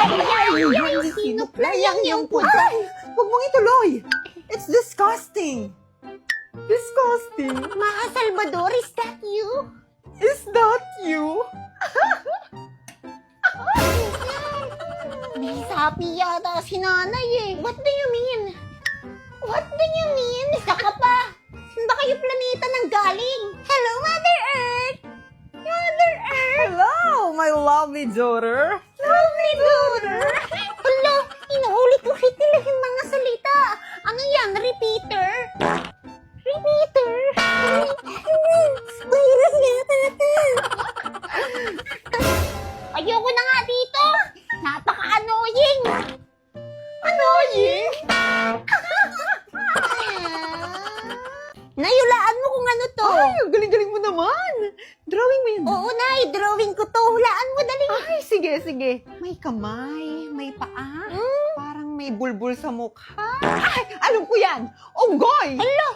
Ay, sinuplayang yung puta. Huwag mong ituloy. It's disgusting. Disgusting. Mga Salvador, is that you? Is that you? May sapi yata si nanay eh. What do you mean? What do you mean? Saka pa. Saan ba kayo planeta nang galing? Hello, Mother Earth! Mother Earth! Hello, my lovely daughter. Lovely daughter! Hala, inuulit-ulit nila yung mga salita. Ano yan? Repeater? Repeater? Virus yata ito. Ayoko na nga dito. Napaka-annoying. Annoying. Nayulaan mo kung ano to. Ay, ang galing-galing mo naman. Drawing mo yun. Oo, Nay. Drawing ko to. Hulaan mo, dali. Ay, sige, sige. May kamay, may paa. Parang may bulbul sa mukha. Ay, alam ko yan. Unggoy. Hala,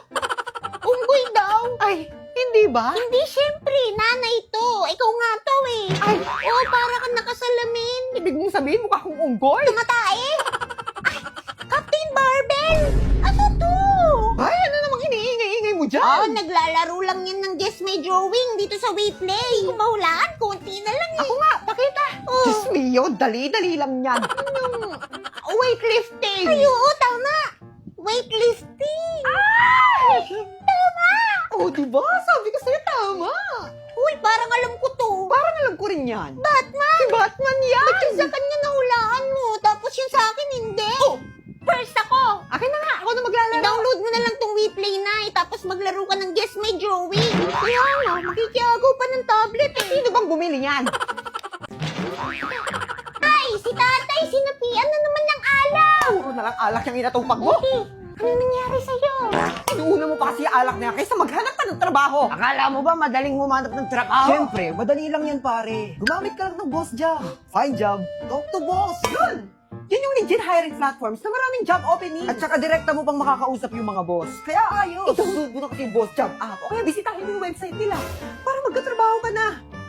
unggoy daw. Ay, hindi ba? Hindi, syempre. Nanay to. Ikaw nga to eh. Ay, Oo, para kang nakasalamin. ibig mong sabihin mukha akong unggoy. Tumatae. Ay, Captain Barbell. Ano to? Ay, ano namang iniingay-ingay mo dyan? Oh, naglalaro lang yan ng Guess My Drawing dito sa WePlay. Kung mahulaan, konti na lang eh. Ako nga, pakita. Oh. Diyos mio, dali-dali lang yan. Weightlifting. Ay, oo, tama. Weightlifting. Ay! Tama. Oh, diba? Sabi ko sa'yo, tama. Uy, parang alam ko to. Parang alam ko rin yan. Batman. Si Batman yan. Ba't yung sa kanya nahulaan mo? Tapos yung sa akin, hindi. Oh. First ako. Akin na nga, ako na maglalaro. I-download mo na lang tong WePlay na tapos maglaro ka ng Guess My Drawing. Kaya nga, makikiagaw pa ng tablet eh. Sino bang bumili niyan? Ay, si tatay, sinapian na naman ng alaw. Puro na lang alak yung inatupag mo. Hindi, ano nangyari sa'yo? Inuuna mo pa kasi alak na yan kaysa maghanap ka ng trabaho. Akala mo ba madaling humanap ng trabaho? Siyempre, madali lang yan pare. Gumamit ka lang ng boss job. Find job, talk to boss. Yun! Yun yung legit hiring platforms na maraming job opening. At saka direkta mo pang makakausap yung mga boss. Kaya ayos. I-download mo na kasi yung boss job app. O kaya bisitahin mo yung website nila para magkatrabaho ka na.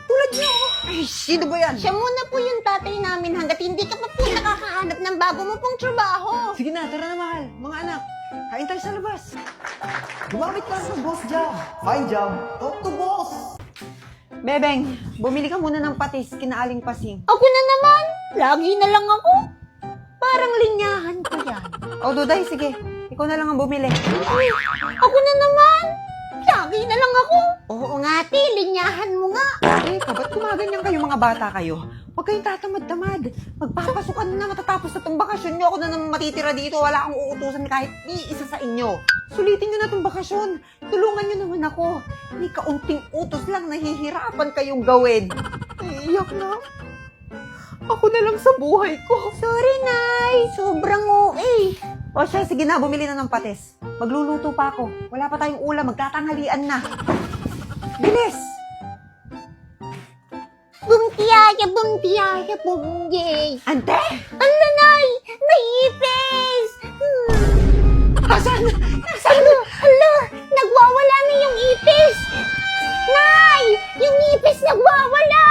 Tulad niyo. Ay, sino ba yan? Siya muna po yung tatay namin hanggat hindi ka pa po nakakahanap ng bago mo pong trabaho. Sige na, tara na mahal. Mga anak, kain tayo sa labas. Gumamit ka lang ng boss job. Find job, talk to boss. Bebeng, bumili ka muna ng patis, kinaaling pasing. Ako na naman, lagi na lang ako. Parang linyahan ko yan. O, Duday, sige. Ikaw na lang ang bumili. Ay, ako na naman, lagi na lang ako. Oo nga, te, linyahan mo nga. Eh, ba't kumaganyan kayo mga bata kayo? Huwag kayong tatamad-tamad. Magpapasukan na matatapos na itong bakasyon nyo. Ako na naman matitira dito. Wala akong uutusan kahit ni isa sa inyo. Sulitin nyo na itong bakasyon. Tulungan nyo naman ako. May kaunting utos lang nahihirapan kayong gawin. Iiyak na. Ako na lang sa buhay ko. Sorry, Nay. Sobrang OA. O siya, sige na, bumili na ng patis. Magluluto pa ako. Wala pa tayong ulam, magtatanghalian na. Bilis! Bungtiyaya, bunggay. Ante! Ala, Nay, may ipis. Asan? Ala, nagwawala na yung ipis. Nay, yung ipis nagwawala.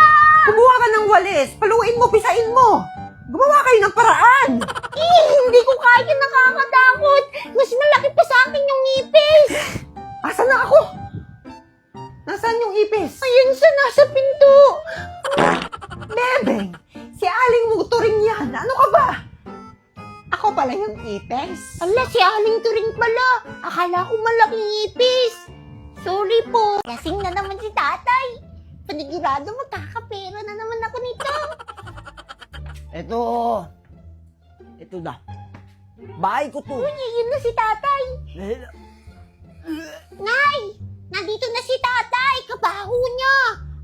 Kumuha ka ng walis. Paluin mo, pisain mo. Gumawa kayo ng paraan. Hindi ko kaya, nakakatakot. Mas malaki pa sa akin yung ipis. Asan na ako? Nasaan yung ipis? Ayun siya, nasa pinto. Bebeng, si Aling Muturing yan. Ano ka ba? Ako pala yung ipis. Ala, si Aling Turing pala. Akala ko malaking ipis. Sorry po. Lasing na naman si tatay. Panigurado, magkakapera na naman ako nito. Ito na. Bahay ko to. Uy, yun na si tatay. Nay, nandito na si tatay. Kabaho niya.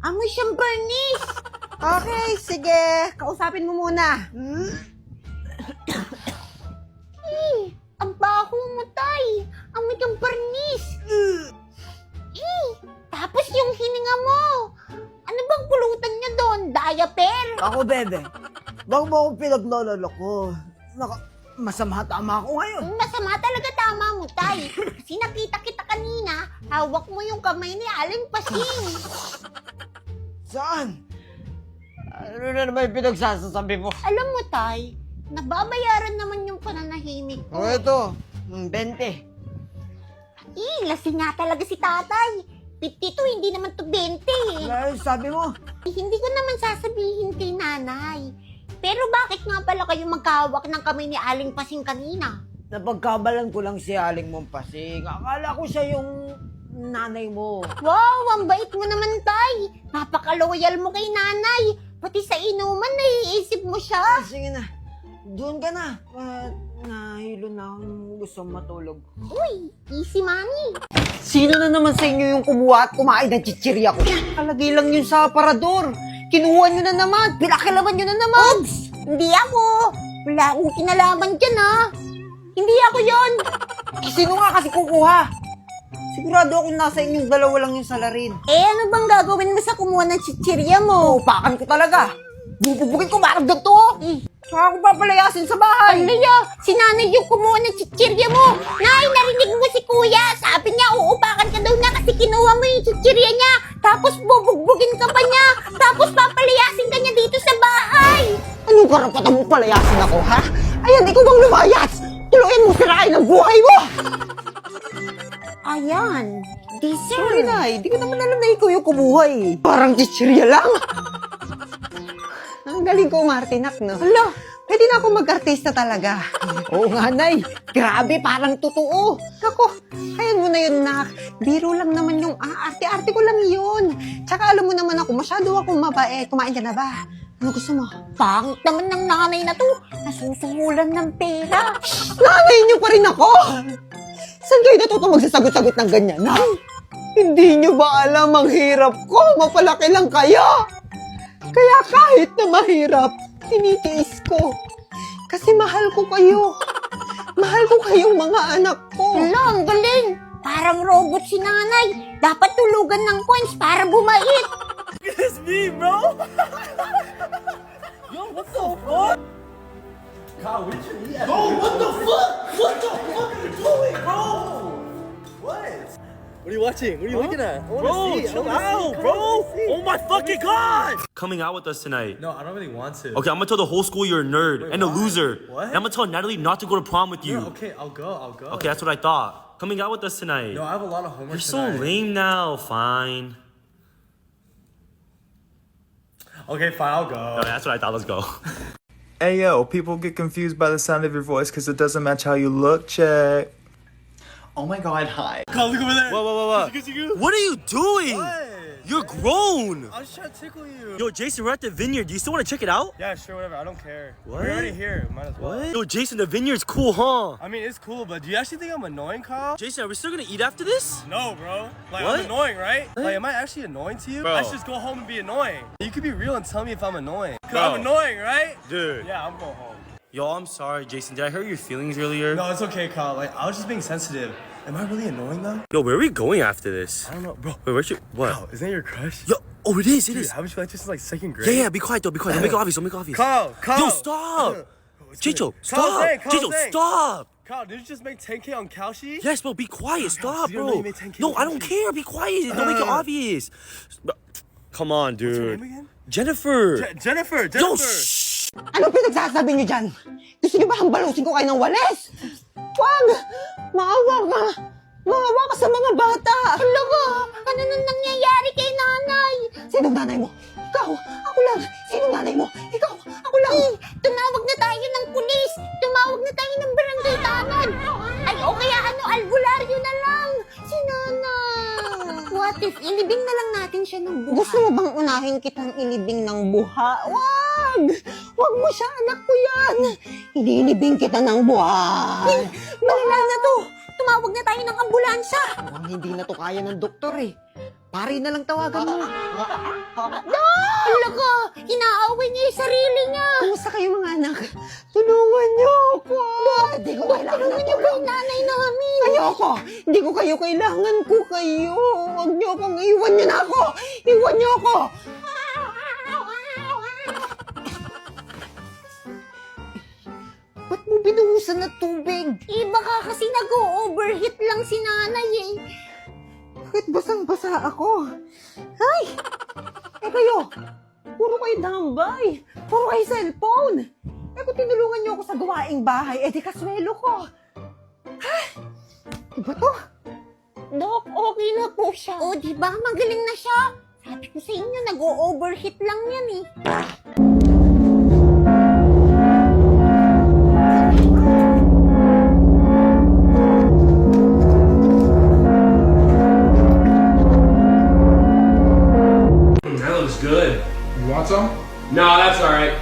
Amoy siyang bernis. Okay, sige. Kausapin mo muna. Ang baho mo, tay. Amoy kang bernis. Tapos yung hininga mo. Ano bang pulutan niya doon? Diaper? Ako, bebe. Wag mo akong pinaglololo ko. Masama tama ako ngayon. Masama talaga, tama mo, tay. Kasi nakita kita kanina, hawak mo yung kamay ni Aling Pasing. Saan? Ano na naman yung pinagsasasabi mo? Alam mo, Tay, nababayaran naman yung pananahimik ko. O ito, 20. Lasing nga talaga si tatay. 52, hindi naman to 20. Ano sabi mo? Hindi ko naman sasabihin kay nanay. Pero bakit nga pala kayo magkahawak ng kamay ni Aling Pasing kanina? Napagkabalan ko lang si Aling Mompasing. Akala ko siya yung nanay mo. Wow, ang bait mo naman, Tay. Napaka-loyal mo kay nanay. Pati sa inuman, naiisip mo siya. Sige na, doon ka na. Nahilo na akong gusto matulog. Uy, easy money. Sino na naman sa inyo yung kumuha at kumain ng chichirya ko? Kalagay lang yun sa aparador. Kinuha nyo na naman. Pinakilaman nyo na naman. Hindi ako. Wala akong kinalaman dyan, ha. Hindi ako yon. Sino nga kasi kukuha? Sigurado akong nasa inyong dalawa lang yung salarin. Ano bang gagawin mo sa kumuha ng chichirya mo? Upakan ko talaga. Bubugin ko bakit ganito? Saka ako papalayasin sa bahay. Alaya, si nanay yung kumuha ng chichirya mo. Nay, narinig mo si kuya. Sabi niya, uupakan ka daw na kasi kinuha mo yung chichirya niya. Tapos bubugbugin ka pa niya. Tapos papalayasin ka niya dito sa bahay. Anong karapatan mo palayasin ako, ha? Ayan, ikaw bang lumayas? Tuluyan mo sirain ang buhay mo! Ayan, Sorry na, hindi ko naman alam na ikaw yung kumuha eh. Parang chichirya lang. Ang galing ko, Martinak, no? Hala, pwede na ako mag-artista talaga. Oo nga, Nay. Grabe, parang totoo. Ako, ayan mo na yun, Nak. Biro lang naman yung arte-arte ko lang yun. Tsaka alam mo naman ako, masyado akong mabait. Kumain ka na ba? Ano gusto mo? Pangit naman ng nanay na to. Nasusungulan ng pera. Nanay niyo pa rin ako! Saan kayo natutong magsasagot-sagot ng ganyan, ha? Hindi niyo ba alam ang hirap ko? Mapalaki lang kayo! Kaya kahit na mahirap, tinitiis ko. Kasi mahal ko kayo. Mahal ko kayong mga anak ko. Hala, ang galing. Parang robot si nanay. Dapat tulugan ng coins para bumait. It's me, bro. Yo, what the fuck? Kyle, what you eat? Bro, what the fuck? What the fuck are you doing, bro? What? What are you watching? What are you looking at? I wanna see. Chill out, bro. Oh my fucking god! Coming out with us tonight. No, I don't really want to. Okay, I'm gonna tell the whole school you're a nerd Wait, and a why? loser. What? And I'm gonna tell Natalie not to go to prom with you. Yeah, okay, I'll go. I'll go. Okay, that's what I thought. Coming out with us tonight. No, I have a lot of homework You're so tonight. lame now. Fine. Okay, fine, I'll go. Okay, that's what I thought. Let's go. Hey yo, people get confused by the sound of your voice because it doesn't match how you look. Check. Oh my god, hi. Kyle, look over there. What? What are you doing? What? You're grown. I was trying to tickle you. Yo, Jason, we're at the vineyard. Do you still want to check it out? Yeah, sure, whatever. I don't care. What? We're already here. Might as well. Yo, Jason, the vineyard's cool, huh? I mean, it's cool, but do you actually think I'm annoying, Kyle? Jason, are we still gonna eat after this? No, bro. Like, What? I'm annoying, right? Like, am I actually annoying to you? Bro. I should just go home and be annoying. You could be real and tell me if I'm annoying. Cause Bro. I'm annoying, right? Dude. Yeah, I'm going home. Yo, I'm sorry, Jason. Did I hurt your feelings earlier? No, it's okay, Kyle. Like, I was just being sensitive. Am I really annoying though? Yo, where are we going after this? I don't know, bro. Wait, where's your what? Kyle, isn't that your crush? Yo, oh, it is. It Dude, is. haven't you liked this since like second grade? Yeah, be quiet though. Be quiet. Don't make it obvious. Don't make it obvious. Kyle, Yo, stop. Chicho, stop. saying, Chicho, saying. stop. Kyle, did you just make 10K on Kalshi? Yes, bro, be quiet. Stop, you don't know bro. you made 10K No, I don't with care. Be quiet. Don't make it obvious. Bro, come on, What's your dude. name again? Jennifer. Jennifer. Yo, shh. Ano pinagsasabi niyo dyan? Gusto niyo ba hambalusin ko kayo ng walis? Wag! Maawa ka! Maawa ka sa mga bata! Hala ka, ano nang nangyayari kay nanay? Sinong nanay mo? Ikaw! Ako lang! Sinong nanay mo? Ikaw! Ako lang! Tumawag na tayo ng pulis. Tumawag na tayo ng barangay tanod. Ay, o kaya ano, albularyo na lang. Si nanay. What if ilibing na lang natin siya ng buhay? Gusto mo bang unahin kitang ilibing ng buha? Wag! Wag mo siya, anak ko yan! Ililibing kita ng buhay! Wala na to. Tumawag na tayo ng ambulansya. Mukhang hindi na to kaya ng doktor eh. Pare na lang tawagan mo. Hala ka, inaaway niya yung sarili niya. Kumusta kayo mga anak? Tulungan niyo ako! Hindi ko kailangan Tulungan niyo ba yung nanay namin? Ayoko! Hindi ko kayo kailangan ko kayo! Huwag niyo akong iwan niyo na ako! Iwan niyo ako! Ba't mo binuhusan na tubig? Baka kasi nag-overheat lang si nanay eh. Bakit basang-basa ako? Ay! Eh kayo! Puro kayo tambay. Puro kayo cellphone. Eh kung tinulungan niyo ako sa gawaing bahay, di kaswelo ko. Ay, iba to? Dok, okay na po siya. O, di ba? Magaling na siya. Sabi ko sa inyo, nag-o-overheat lang yan eh. That looks good. You want some? No, that's all right.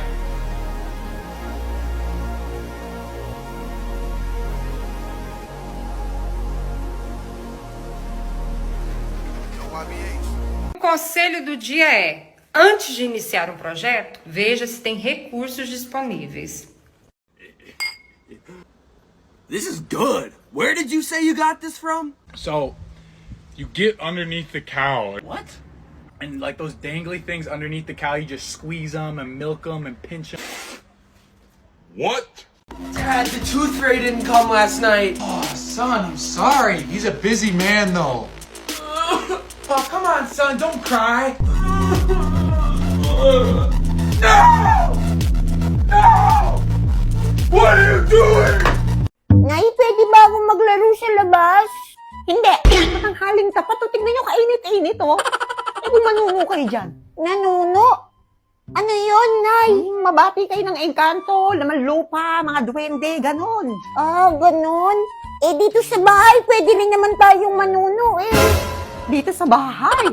O conselho do dia é: antes de iniciar um projeto, veja se tem recursos disponíveis. This is good. Where did you say you got this from? So, you get underneath the cow. What? And like those dangly things underneath the cow, you just squeeze them and milk them and pinch them. What? Dad, the tooth fairy didn't come last night. Oh, son, I'm sorry. He's a busy man, though. Oh, come on, son, don't cry. No! No! What are you doing? Nay, pwede ba akong maglaro sa labas? Hindi. Matanghaling tapat. O, tignan nyo, kainit-init, oh. Eh, kung manuno kayo dyan. Nanuno? Ano yun, Nay? Mabati kayo ng engkanto, laman lupa, mga duwende, ganon. Ah, ganun? Eh, dito sa bahay, pwede rin naman tayong manuno eh. Dito sa bahay.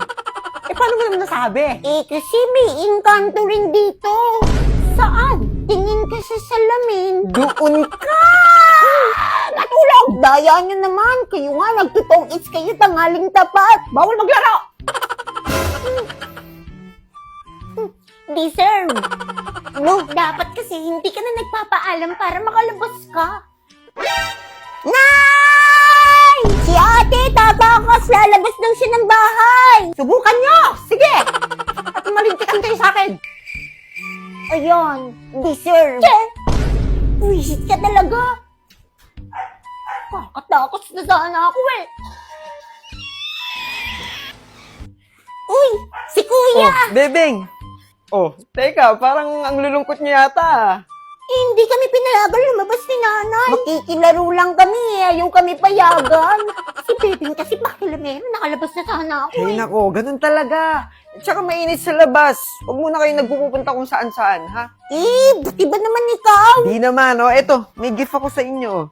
Eh, paano mo naman nasabi? Eh, kasi may engkanto rin dito. Saan? Tingin ka sa salamin. Doon ka! Natulog! Daya nyo naman. Kayo nga, nagtutong it's kayo tanghaling tapat. Bawal maglaro! Deserve. No, dapat kasi hindi ka na nagpapaalam para makalabas ka. Nay! Si ate, tabakas. Lalabas daw siya ng bahay. Subukan nyo! Sige! At malintikan kayo sa akin. Ayan, deserve. Wisit ka talaga. Kakatakot na sana ako eh. Uy, si kuya! Bebeng! Oh, teka, parang ang lulungkot niyo yata. Hindi kami pinalaban lumabas ni nanay. Makikilaro lang kami eh. Ayaw kami payagan. Si Bebing kasi pakilamero. Nakalabas na sana ako Ay, eh. nako, ganun talaga. Tsaka mainit sa labas. Huwag muna kayo nagpupunta kung saan-saan, ha? Eh, buti ba naman ikaw? Di naman, oh. Eto, may gift ako sa inyo.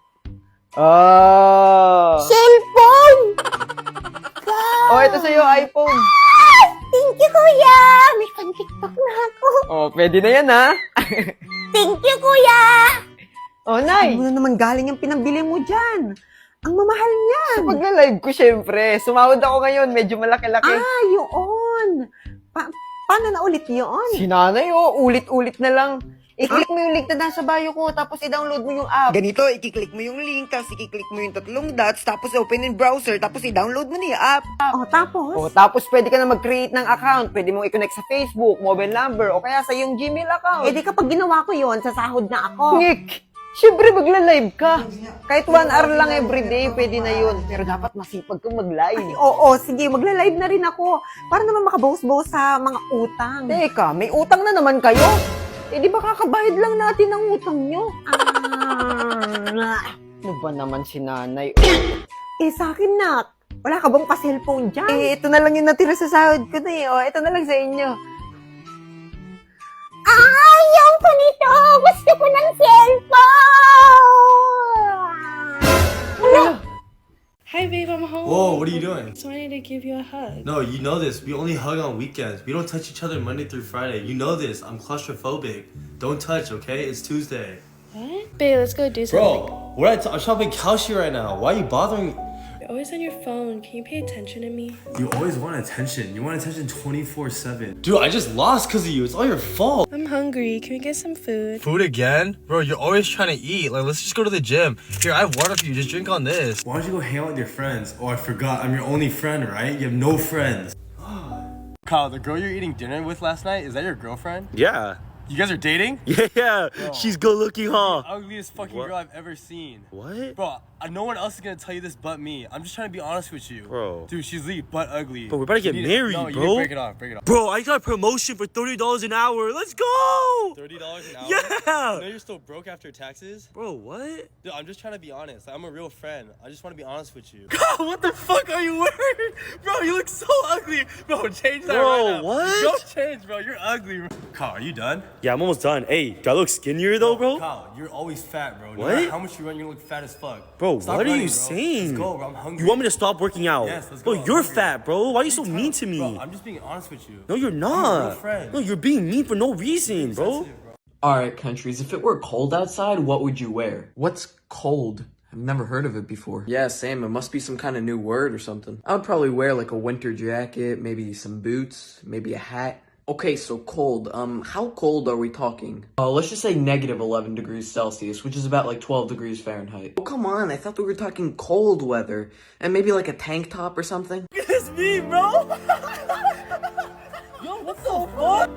Ah. Cellphone! Oh, ito sa'yo, iPhone. Thank you, kuya! May pan-tiktok na ako. Oh, pwede na yan, ha? Thank you, kuya! Oh, Nay. Ano na naman galing yung pinambili mo dyan? Ang mamahal niyan. Sa pagla-live ko, syempre. Sumahod ako ngayon. Medyo malaki-laki. Ah, yun. Paano na ulit yun? Si nanay, oh. Ulit-ulit na lang. I-click mo yung link na nasa bio ko, tapos i-download mo yung app. Ganito, i-click mo yung link, tapos i-click mo yung 3 dots, tapos open in browser, tapos i-download mo na yung app. Oh, tapos? Oh, tapos pwede ka na mag-create ng account. Pwede mong i-connect sa Facebook, mobile number, o kaya sa yung Gmail account. Eh di kapag ginawa ko yun, sasahod na ako. Nick! Siyempre, magla-live ka. Kahit 1 hour lang everyday, pwede na yun. Pero dapat masipag kang mag-live. Ay, oo, sige, magla-live na rin ako. Para naman makabawas-bawas sa mga utang. Teka, may utang na naman kayo? Eh, di ba kakabayad lang natin ang utang nyo? Ano ba naman si nanay? Eh, sa akin na. Wala ka bang pa-cellphone dyan? Eh, ito na lang yung natira sa sahod ko na eh. O, ito na lang sa inyo. Ayaw ko nito! Gusto ko ng cellphone! Hi babe, I'm home. Whoa, what are you doing? Just wanted to give you a hug. No, you know this. We only hug on weekends. We don't touch each other Monday through Friday. You know this. I'm claustrophobic. Don't touch, okay? It's Tuesday. What? Babe, let's go do something. Bro, I'm shopping Kalshi right now. Why are you bothering? You're always on your phone. Can you pay attention to me? You always want attention. You want attention 24/7. Dude, I just lost because of you. It's all your fault. I'm hungry. Can we get some food? Food again? Bro, you're always trying to eat. Like, let's just go to the gym. Here, I have water for you. Just drink on this. Why don't you go hang out with your friends? Oh, I forgot. I'm your only friend, right? You have no friends. Kyle, the girl you're eating dinner with last night, is that your girlfriend? Yeah. You guys are dating? Yeah. She's good looking, huh? Ugliest fucking What? girl I've ever seen. What? Bro, no one else is gonna tell you this but me. I'm just trying to be honest with you. Bro. Dude, she's Lee, but ugly. Bro, we're about to get You need married, no, you bro. need to break it off, break it off. Bro, I got a promotion for $30 an hour. Let's go! $30 an hour? Yeah! You know you're still broke after taxes? Bro, what? Dude, I'm just trying to be honest. I'm a real friend. I just want to be honest with you. God, what the fuck are you wearing? Bro, you look so ugly. Bro, change that Bro, right now. what? Don't change, bro. You're ugly. Bro. Kyle, are you done? Yeah, I'm almost done. Hey, do I look skinnier though, bro? Kyle, you're always fat, bro. No What? matter how much you run, you're gonna look fat as fuck. Bro, Stop what are running, you bro. saying? Let's go, bro. I'm hungry. You want me to stop working out? Yes, let's Bro, go. I'm you're hungry. fat, bro. Why are you so mean to me? Bro, I'm just being honest with you. No, you're I'm a real not. friend. No, you're being mean for no reason, bro. Sensitive, bro. Alright, countries, if it were cold outside, what would you wear? What's cold? I've never heard of it before. Yeah, same. It must be some kind of new word or something. I would probably wear like a winter jacket, maybe some boots, maybe a hat. Okay, so cold. How cold are we talking? Let's just say negative 11 degrees Celsius, which is about like 12 degrees Fahrenheit. Oh, come on. I thought we were talking cold weather. And maybe like a tank top or something? It's me, bro. Yo, what the fuck?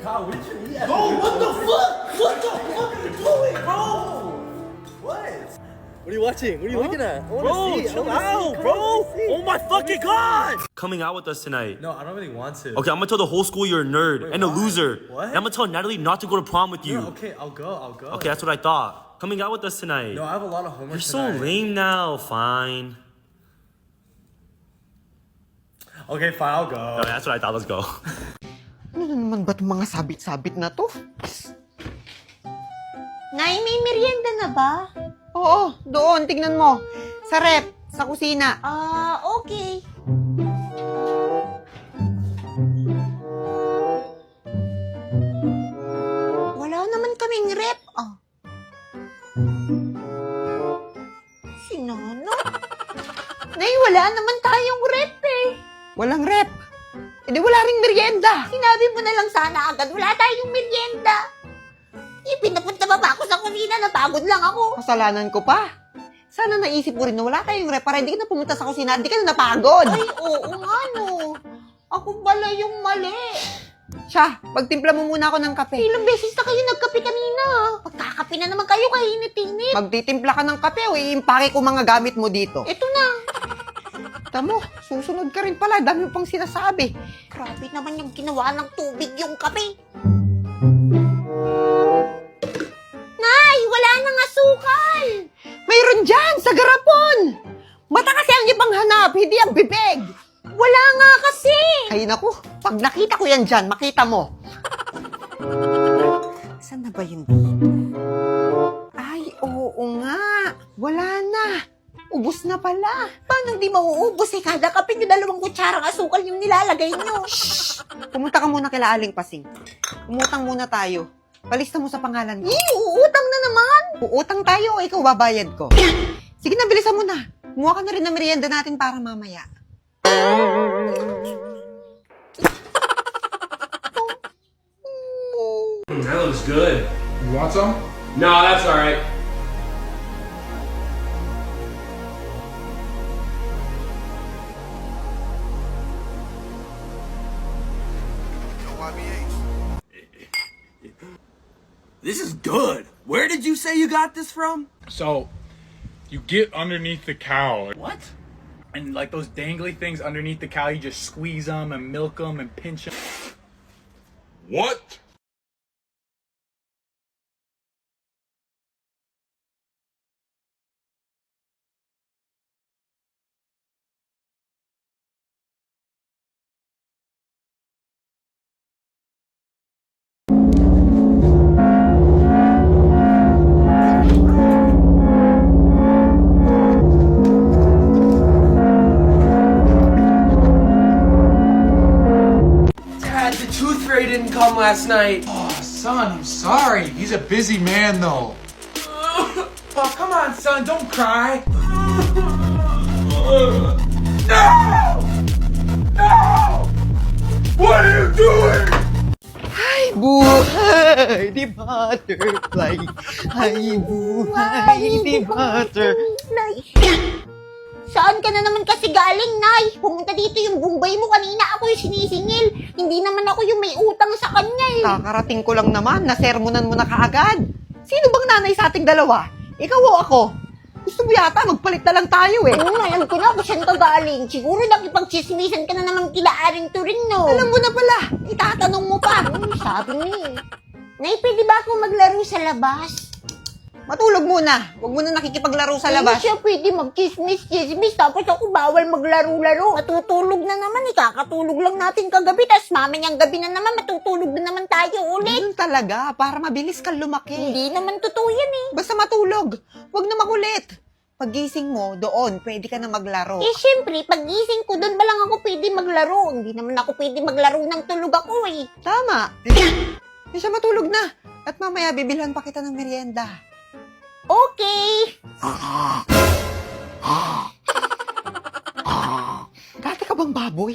Kyle, what you eat? Bro, what the fuck? What the fuck are you doing, bro? What? What are you watching? What are you looking at? I wanna Bro, see. I chill wanna see. out, Come bro. on, let me see. Oh my fucking god. Coming out with us tonight. No, I don't really want to. Okay, I'm gonna tell the whole school you're a nerd and a why? loser. What? And I'm gonna tell Natalie not to go to prom with you. No, okay, I'll go. Okay, that's what I thought. Coming out with us tonight. No, I have a lot of homework You're so tonight. lame now. Fine. Okay, fine, I'll go. Okay, that's what I thought. Let's go. Ano na naman ba itong mga sabit-sabit na to? Nay, may merienda na ba? Oo, doon. Tignan mo. Sa rep, sa kusina. Okay. Wala naman kaming rep. Si Nono? Nay, wala naman tayong rep eh. Walang rep. E di wala ring merienda. Sinabi mo na lang sana agad, wala tayong merienda. Pinapunta ba ako sa kusina? Napagod lang ako. Kasalanan ko pa. Sana naisip mo rin na wala tayong rep para hindi ka na pumunta sa kusina, hindi ka na napagod. Ay, oo nga no. Ako pala yung mali. Siya, magtimpla mo muna ako ng kape. Ilang beses na kayo nagkape kanina. Pagkakape na naman kayo, kainit-init. Magtitimpla ka ng kape o iimpake ko mga gamit mo dito. Ito na. Tamo, susunod ka rin pala. Dami mo pang sinasabi. Grabe naman yung ginawa ng tubig yung kape. Nay, wala nang asukal. Mayroon dyan, sa garapon. Mata kasi ang ibang hanap, hindi ang bibig. Wala nga kasi. Ay naku, pag nakita ko yan dyan, makita mo. Saan na ba yun dito? Ay, oo nga. Wala na. Ubus na pala. Paano di mauubos eh? Kada kape nyo 2 kutsarang asukal yung nilalagay nyo. Pumunta ka muna kila Aling Pasing. Umutang muna tayo. Palista mo sa pangalan ko. Uutang na naman. Uutang tayo o ikaw babayad ko. Sige na, bilisan mo na. Kumuha ka na rin ng merienda natin para mamaya. That looks good. You want some? No, that's all right. This is good. Where did you say you got this from? So, you get underneath the cow. What? And like those dangly things underneath the cow, you just squeeze them and milk them and pinch them. What? Dad, the tooth fairy didn't come last night. Oh, son, I'm sorry. He's a busy man, though. Oh, come on, son, don't cry. No! No! What are you doing? Ay, buhay di butterfly. Ay, buhay di butterfly. Saan ka na naman kasi galing, Nay? Pumunta dito yung bumbay mo kanina. Ako yung sinisingil. Hindi naman ako yung may utang sa kanya eh. Kakarating ko lang naman, nasermonan mo na kaagad. Sino bang nanay sa ating dalawa? Ikaw o ako? Gusto mo yata, magpalit na lang tayo eh. Alam ko na kung saan ka galing. Siguro nakipagchismisan ka na naman kila Aring Turing, no? Alam mo na pala, itatanong mo pa. Sabi niya eh. Nay, pwede ba akong maglaro sa labas? Matulog muna. Huwag mo na nakikipaglaro sa labas. Hindi siya pwede mag-chismis, tapos ako bawal maglaro-laro. Matutulog na naman, kakatulog lang natin kagabi, tas mamayang gabi na naman, matutulog na naman tayo ulit. Ganun talaga, para mabilis kang lumaki. Hindi naman totoo yan eh. Basta matulog. Huwag na makulit. Paggising mo, doon, pwede ka na maglaro. Eh, syempre, pag-gising ko, doon ba lang ako pwede maglaro? Hindi naman ako pwede maglaro ng tulog ako eh. Tama. Hindi siya matulog na. At mamaya, bibilhan pa kita ng merienda. Okay. Dati ka bang baboy?